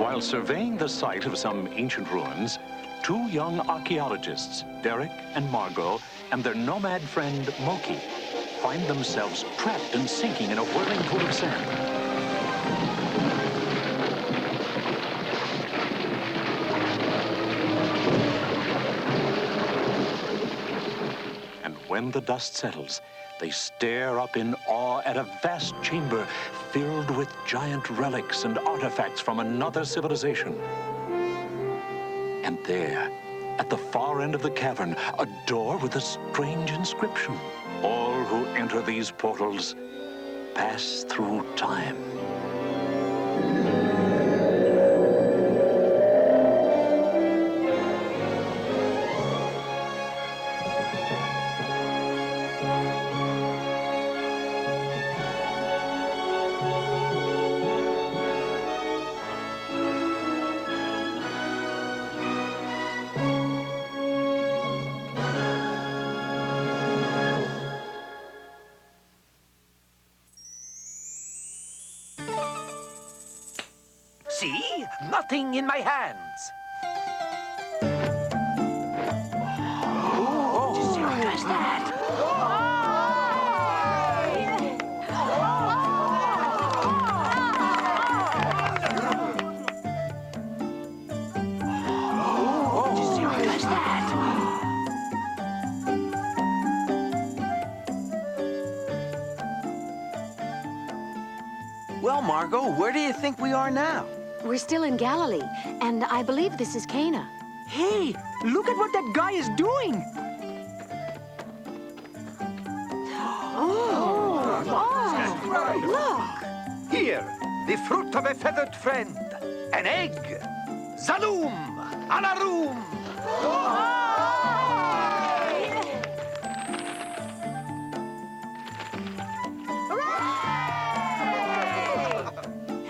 While surveying the site of some ancient ruins, two young archaeologists, Derek and Margot, and their nomad friend, Moki, find themselves trapped and sinking in a whirling pool of sand. When the dust settles, they stare up in awe at a vast chamber filled with giant relics and artifacts from another civilization. And there, at the far end of the cavern, a door with a strange inscription. All who enter these portals pass through time. See? Nothing in my hands. Oh, what is that? Well, Margot, where do you think we are now? We're still in Galilee, and I believe this is Cana. Hey, look at what that guy is doing! Look! Here, the fruit of a feathered friend. An egg. Zalum! Alarum!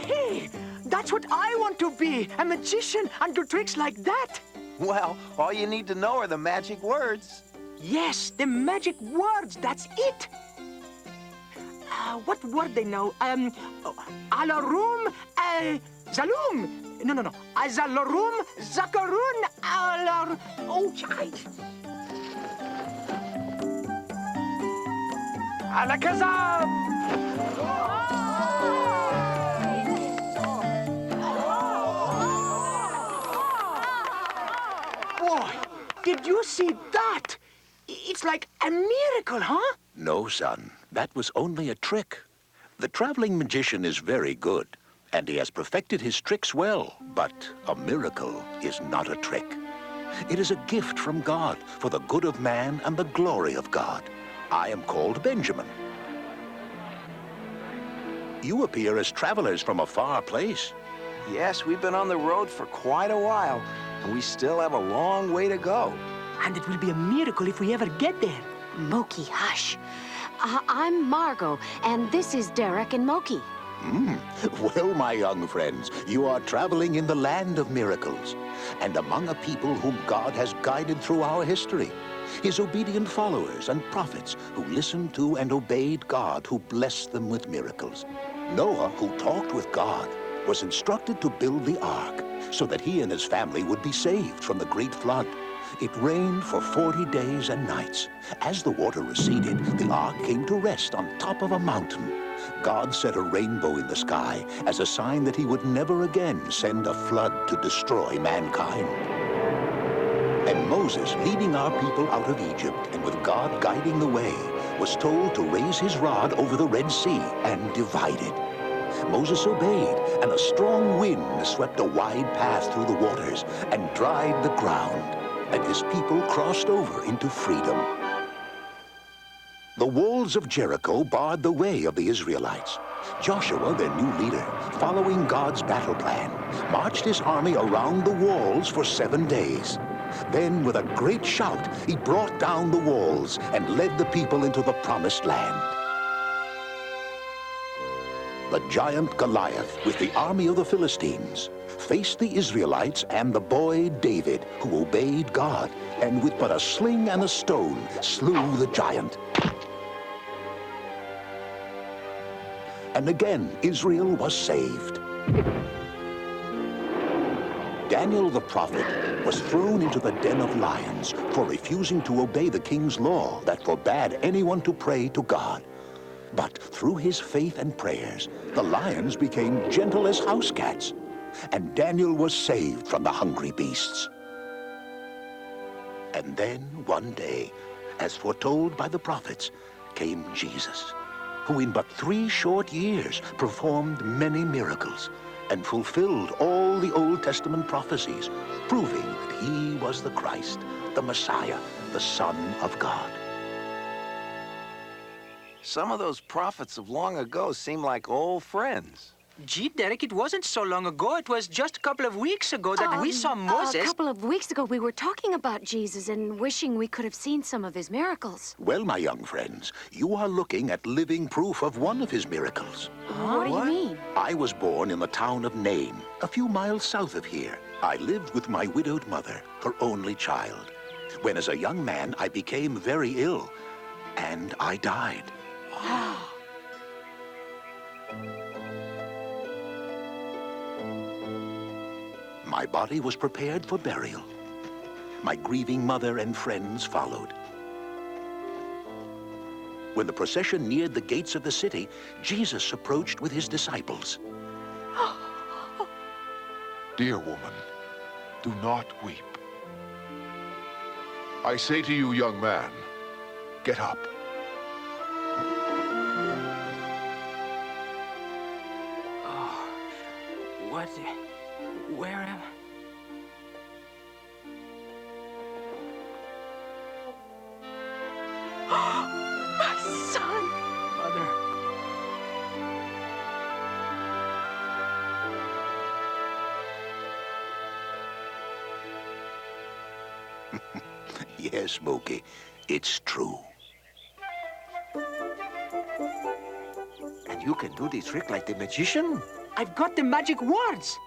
Hey, that's what I want to be, a magician and do tricks like that. Well, all you need to know are the magic words. Yes, the magic words, that's it. What word they know? Alarum, Zalum. No. Azalarum, Zakarun, Alar... Oh, Alakazam! Boy, did you see that? It's like a miracle, huh? No, son. That was only a trick. The traveling magician is very good, and he has perfected his tricks well. But a miracle is not a trick. It is a gift from God for the good of man and the glory of God. I am called Benjamin. You appear as travelers from a far place. Yes, we've been on the road for quite a while, and we still have a long way to go. And it will be a miracle if we ever get there. Moki, hush. I'm Margot, and this is Derek and Moki. Well, my young friends, you are traveling in the land of miracles, and among a people whom God has guided through our history. His obedient followers and prophets who listened to and obeyed God, who blessed them with miracles. Noah, who talked with God, was instructed to build the ark so that he and his family would be saved from the great flood. It rained for 40 days and nights. As the water receded, the ark came to rest on top of a mountain. God set a rainbow in the sky as a sign that he would never again send a flood to destroy mankind. And Moses, leading our people out of Egypt and with God guiding the way, was told to raise his rod over the Red Sea and divide it. Moses obeyed, and a strong wind swept a wide path through the waters and dried the ground, and his people crossed over into freedom. The walls of Jericho barred the way of the Israelites. Joshua, their new leader, following God's battle plan, marched his army around the walls for 7 days. Then, with a great shout, he brought down the walls and led the people into the promised land. The giant Goliath, with the army of the Philistines, faced the Israelites and the boy David, who obeyed God, and with but a sling and a stone, slew the giant. And again, Israel was saved. Daniel the prophet was thrown into the den of lions for refusing to obey the king's law that forbade anyone to pray to God. But through his faith and prayers, the lions became gentle as house cats, and Daniel was saved from the hungry beasts. And then, one day, as foretold by the prophets, came Jesus, who in but 3 short years performed many miracles and fulfilled all the Old Testament prophecies, proving that he was the Christ, the Messiah, the Son of God. Some of those prophets of long ago seem like old friends. Gee, Derek, it wasn't so long ago. It was just a couple of weeks ago that we saw Moses. A couple of weeks ago, we were talking about Jesus and wishing we could have seen some of his miracles. Well, my young friends, you are looking at living proof of one of his miracles. What do you mean? I was born in the town of Nain, a few miles south of here. I lived with my widowed mother, her only child. When as a young man, I became very ill, and I died. My body was prepared for burial. My grieving mother and friends followed. When the procession neared the gates of the city, Jesus approached with his disciples. Dear woman, do not weep. I say to you, young man, get up. What? Where am My son! Mother? Yes, Mookie, it's true. And you can do the trick like the magician? I've got the magic words.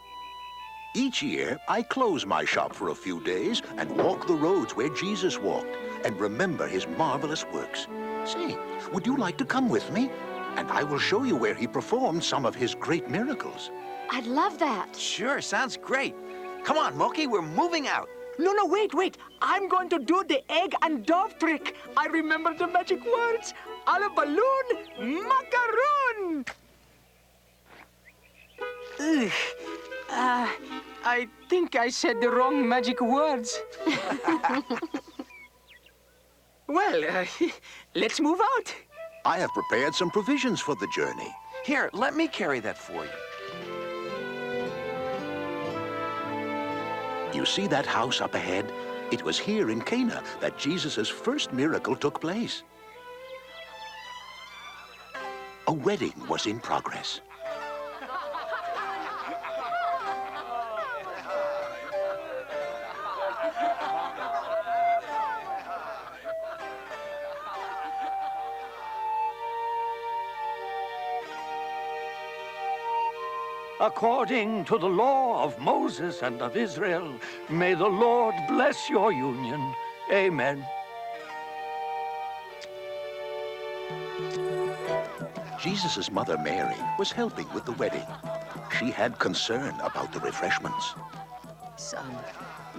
Each year, I close my shop for a few days and walk the roads where Jesus walked and remember his marvelous works. Say, would you like to come with me? And I will show you where he performed some of his great miracles. I'd love that. Sure, sounds great. Come on, Moki, we're moving out. No, wait. I'm going to do the egg and dove trick. I remember the magic words. A la balloon, macaroon. Ugh. I think I said the wrong magic words. Well, let's move out. I have prepared some provisions for the journey. Here, let me carry that for you. You see that house up ahead? It was here in Cana that Jesus' first miracle took place. A wedding was in progress. According to the law of Moses and of Israel, may the Lord bless your union. Amen. Jesus' mother, Mary, was helping with the wedding. She had concern about the refreshments. Son,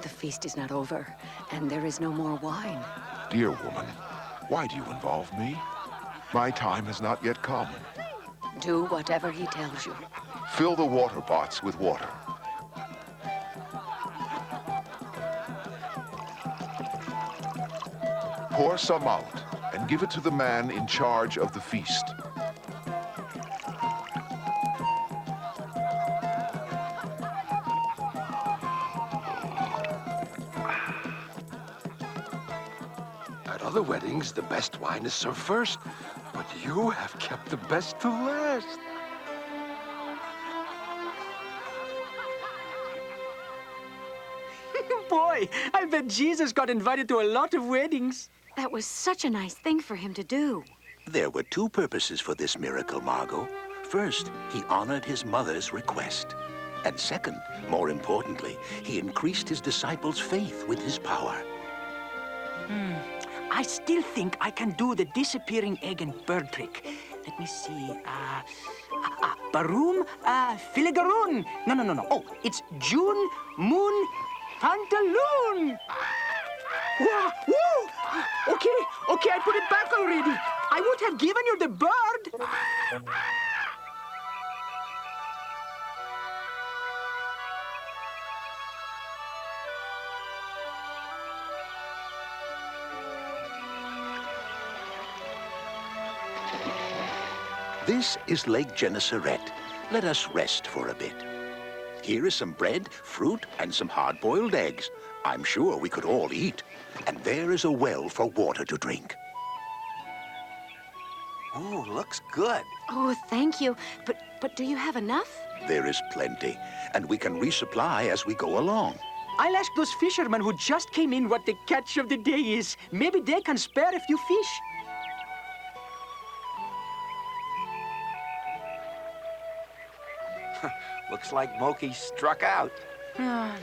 the feast is not over, and there is no more wine. Dear woman, why do you involve me? My time has not yet come. Do whatever he tells you. Fill the water pots with water. Pour some out and give it to the man in charge of the feast. At other weddings, the best wine is served first, but you have kept the best to last. Boy, I bet Jesus got invited to a lot of weddings. That was such a nice thing for him to do. There were 2 purposes for this miracle, Margot. First, he honored his mother's request. And second, more importantly, he increased his disciples' faith with his power. I still think I can do the disappearing egg and bird trick. Let me see. Barum, Filigaroon. No. Oh, it's June, Moon, Pantaloon. Whoa! Okay, I put it back already. I would have given you the bird. This is Lake Gennesaret. Let us rest for a bit. Here is some bread, fruit, and some hard-boiled eggs. I'm sure we could all eat. And there is a well for water to drink. Ooh, looks good. Oh, thank you. But do you have enough? There is plenty, and we can resupply as we go along. I'll ask those fishermen who just came in what the catch of the day is. Maybe they can spare a few fish. Looks like Moki struck out.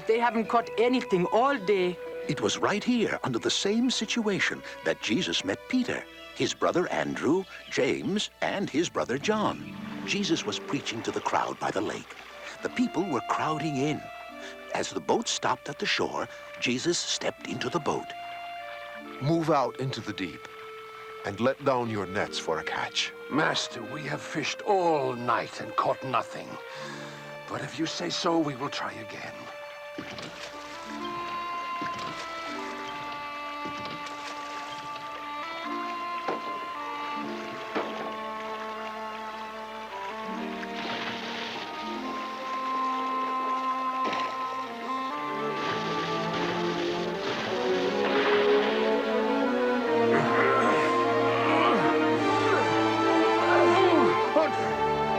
They haven't caught anything all day. It was right here, under the same situation, that Jesus met Peter, his brother Andrew, James, and his brother John. Jesus was preaching to the crowd by the lake. The people were crowding in. As the boat stopped at the shore, Jesus stepped into the boat. Move out into the deep and let down your nets for a catch. Master, we have fished all night and caught nothing. But if you say so, we will try again.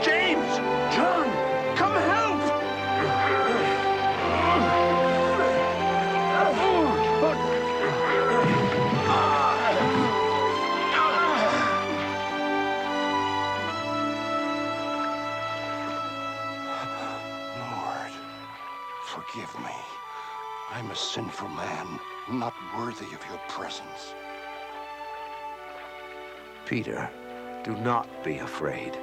James! John! Come help! Lord, forgive me. I'm a sinful man, not worthy of your presence. Peter, do not be afraid.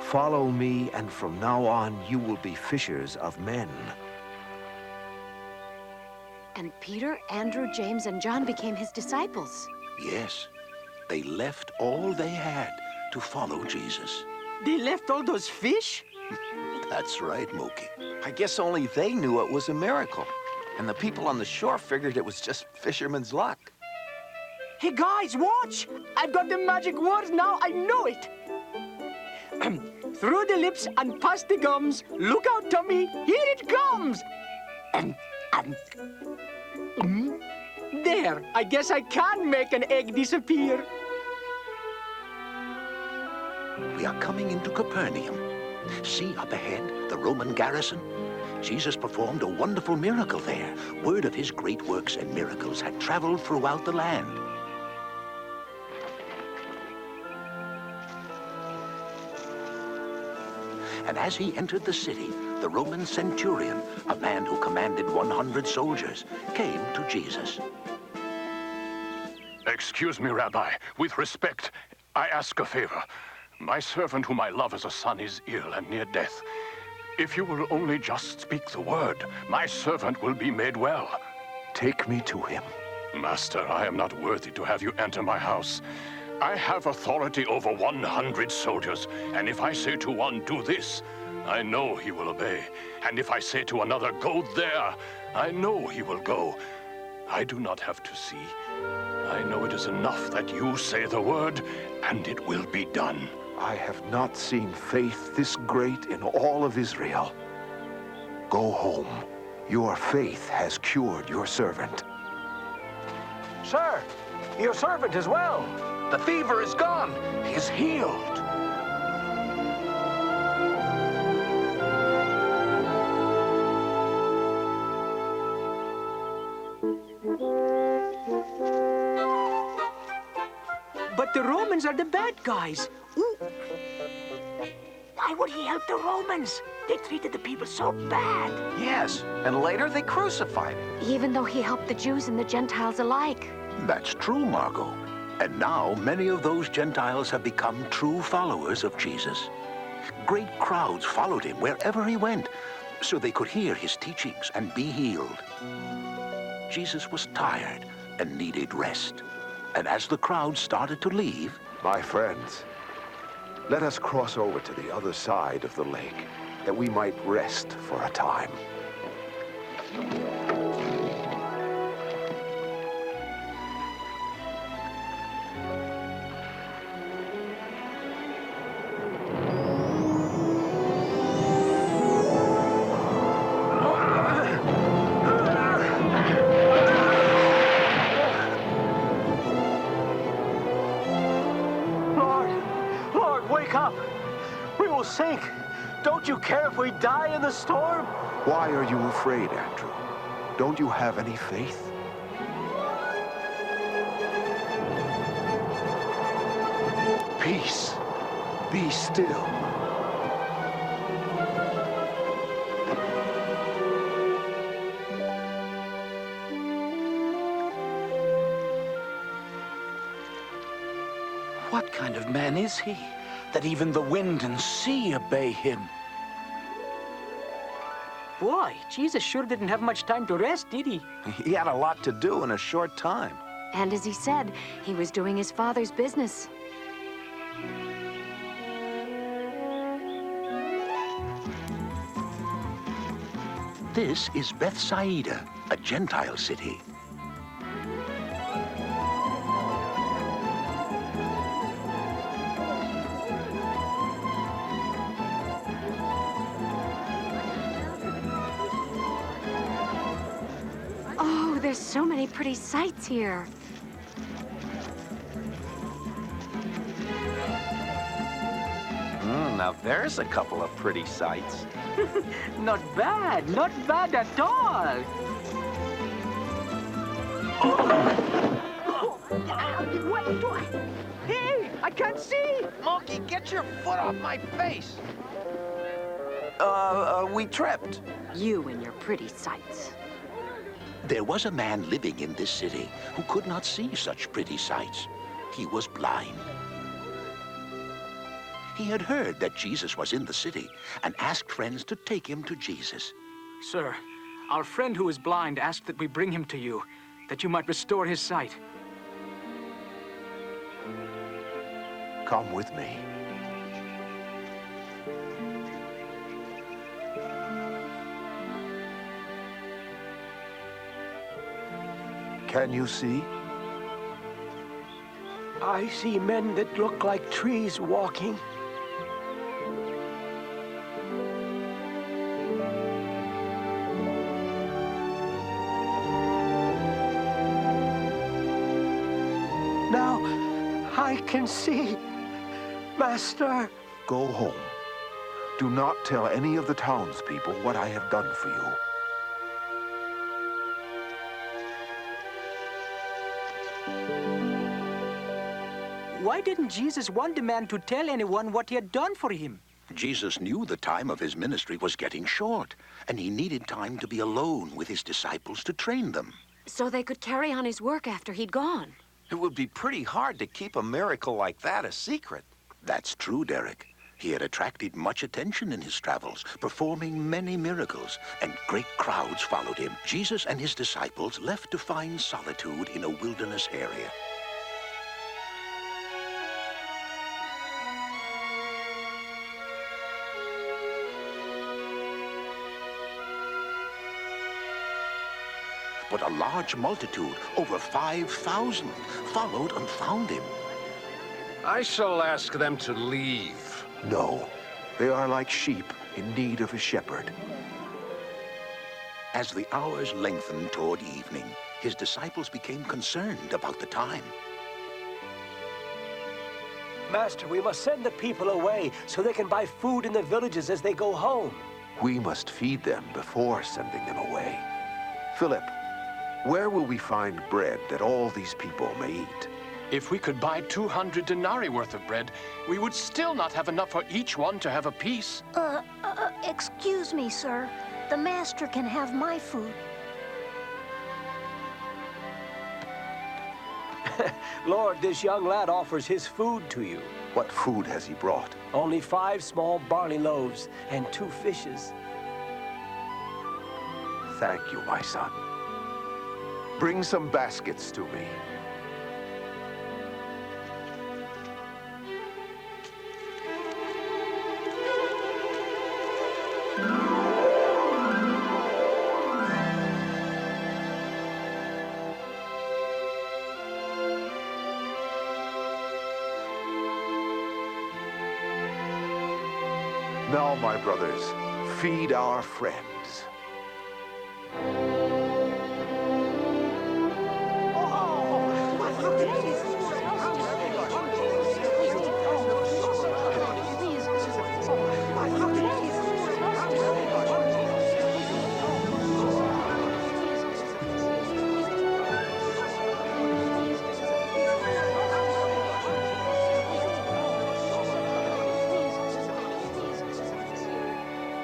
Follow me, and from now on you will be fishers of men. And Peter, Andrew, James, and John became his disciples. Yes, they left all they had to follow Jesus. They left all those fish? That's right, Moki. I guess only they knew it was a miracle. And the people on the shore figured it was just fisherman's luck. Hey guys, watch! I've got the magic words now, I know it! Through the lips and past the gums, look out, Tommy, here it comes! There, I guess I can make an egg disappear. We are coming into Capernaum. See up ahead, the Roman garrison? Jesus performed a wonderful miracle there. Word of his great works and miracles had traveled throughout the land. And as he entered the city, the Roman centurion, a man who commanded 100 soldiers, came to Jesus. Excuse me, Rabbi. With respect, I ask a favor. My servant whom I love as a son is ill and near death. If you will only just speak the word, my servant will be made well. Take me to him. Master, I am not worthy to have you enter my house. I have authority over 100 soldiers, and if I say to one, do this, I know he will obey. And if I say to another, go there, I know he will go. I do not have to see. I know it is enough that you say the word, and it will be done. I have not seen faith this great in all of Israel. Go home. Your faith has cured your servant. Sir, your servant is well. The fever is gone. He is healed. But the Romans are the bad guys. Ooh. Why would he help the Romans? They treated the people so bad. Yes, and later they crucified him. Even though he helped the Jews and the Gentiles alike. That's true, Margot. And now many of those Gentiles have become true followers of Jesus. great crowds followed him wherever he went, so they could hear his teachings and be healed. Jesus was tired and needed rest. And as the crowd started to leave, My friends, let us cross over to the other side of the lake, that we might rest for a time. Lord, wake up! We will sink! Don't you care if we die in the storm? Why are you afraid, Andrew? Don't you have any faith? Peace. Be still. What kind of man is he, that even the wind and sea obey him? Boy, Jesus sure didn't have much time to rest, did he? He had a lot to do in a short time. And as he said, he was doing his father's business. this is Bethsaida, a Gentile city. Oh, there's so many pretty sights here. Now there's a couple of pretty sights. Not bad at all. Hey, I can't see. Monkey, get your foot off my face. We tripped. You and your pretty sights. There was a man living in this city who could not see such pretty sights. He was blind. He had heard that Jesus was in the city and asked friends to take him to Jesus. Sir, our friend who is blind asked that we bring him to you, that you might restore his sight. Come with me. Can you see? I see men that look like trees walking. Now I can see, Master. Go home. Do not tell any of the townspeople what I have done for you. Why didn't Jesus want the man to tell anyone what he had done for him? Jesus knew the time of his ministry was getting short, and he needed time to be alone with his disciples to train them. So they could carry on his work after he'd gone. It would be pretty hard to keep a miracle like that a secret. That's true, Derek. He had attracted much attention in his travels, performing many miracles, and great crowds followed him. Jesus and his disciples left to find solitude in a wilderness area. But a large multitude, over 5,000, followed and found him. I shall ask them to leave. No, they are like sheep in need of a shepherd. As the hours lengthened toward evening, his disciples became concerned about the time. Master, we must send the people away so they can buy food in the villages as they go home. We must feed them before sending them away. Philip, where will we find bread that all these people may eat? If we could buy 200 denarii worth of bread, we would still not have enough for each one to have a piece. Excuse me, sir. The master can have my food. Lord, this young lad offers his food to you. What food has he brought? Only 5 small barley loaves and 2 fishes. Thank you, my son. Bring some baskets to me. Now, my brothers, feed our friends.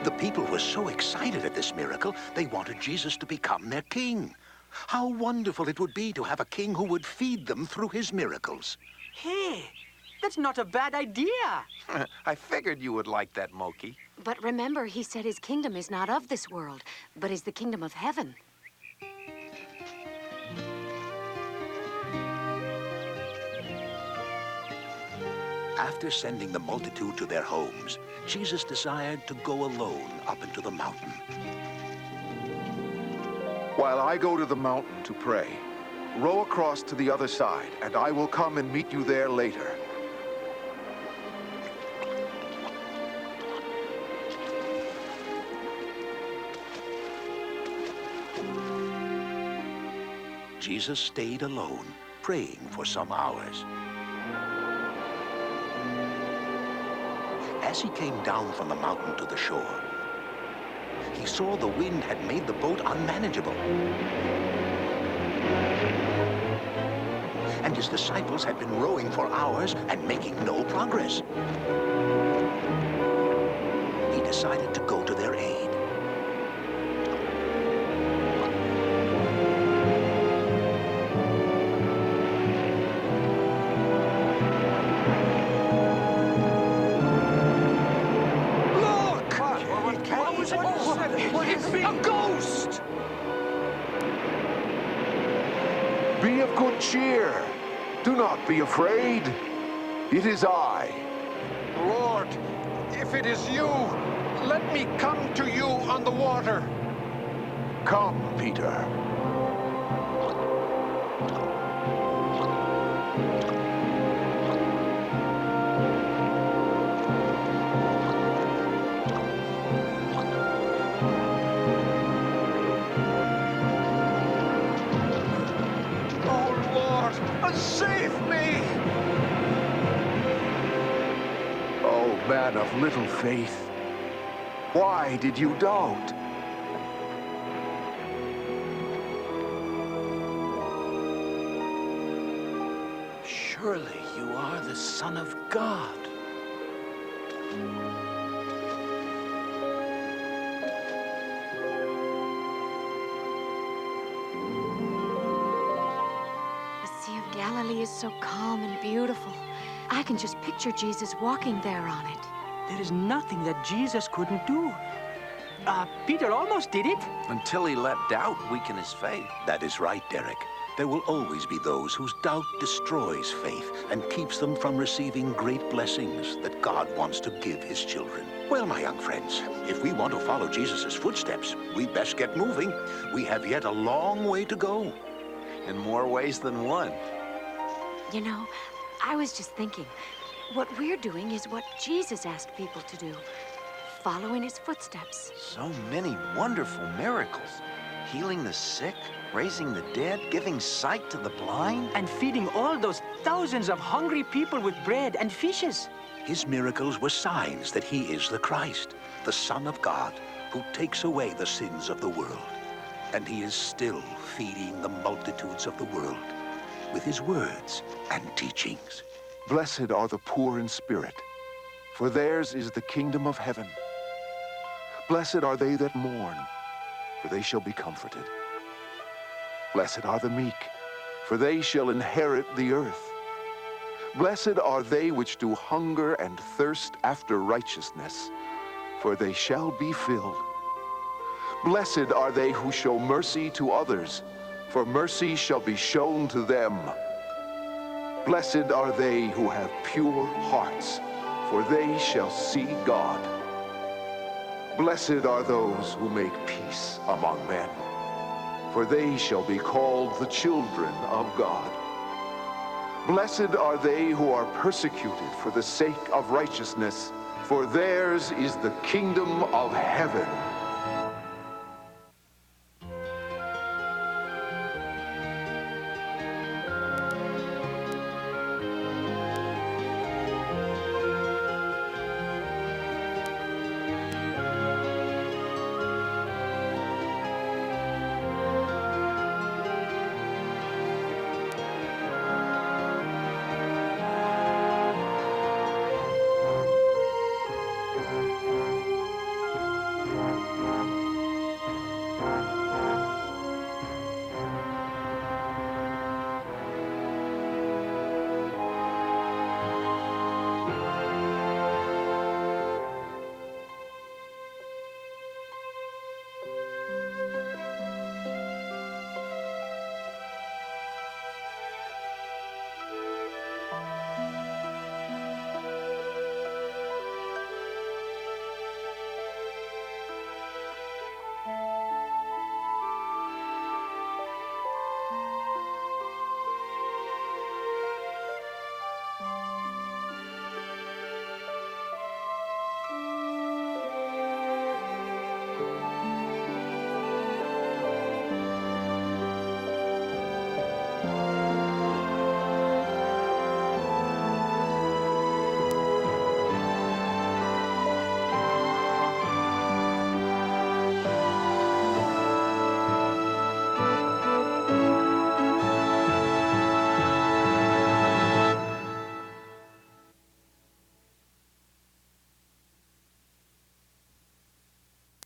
The people were so excited at this miracle, they wanted Jesus to become their king. How wonderful it would be to have a king who would feed them through his miracles. Hey, that's not a bad idea. I figured you would like that, Moki. But remember, he said his kingdom is not of this world, but is the kingdom of heaven. After sending the multitude to their homes, Jesus desired to go alone up into the mountain. While I go to the mountain to pray, row across to the other side, and I will come and meet you there later. Jesus stayed alone, praying for some hours. As he came down from the mountain to the shore, he saw the wind had made the boat unmanageable. And his disciples had been rowing for hours and making no progress. He decided to go to their aid. A ghost! Be of good cheer. Do not be afraid. It is I. Lord, if it is you, let me come to you on the water. Come, Peter. Save me! Oh, man of little faith, why did you doubt? Surely you are the Son of God. Galilee is so calm and beautiful. I can just picture Jesus walking there on it. There is nothing that Jesus couldn't do. Peter almost did it. Until he let doubt weaken his faith. That is right, Derek. There will always be those whose doubt destroys faith and keeps them from receiving great blessings that God wants to give his children. Well, my young friends, if we want to follow Jesus' footsteps, we best get moving. We have yet a long way to go. In more ways than one. You know, I was just thinking, what we're doing is what Jesus asked people to do. Follow in his footsteps. So many wonderful miracles. Healing the sick, raising the dead, giving sight to the blind. And feeding all those thousands of hungry people with bread and fishes. His miracles were signs that he is the Christ, the Son of God, who takes away the sins of the world. And he is still feeding the multitudes of the world with his words and teachings. Blessed are the poor in spirit, for theirs is the kingdom of heaven. Blessed are they that mourn, for they shall be comforted. Blessed are the meek, for they shall inherit the earth. Blessed are they which do hunger and thirst after righteousness, for they shall be filled. Blessed are they who show mercy to others, for mercy shall be shown to them. Blessed are they who have pure hearts, for they shall see God. Blessed are those who make peace among men, for they shall be called the children of God. Blessed are they who are persecuted for the sake of righteousness, for theirs is the kingdom of heaven.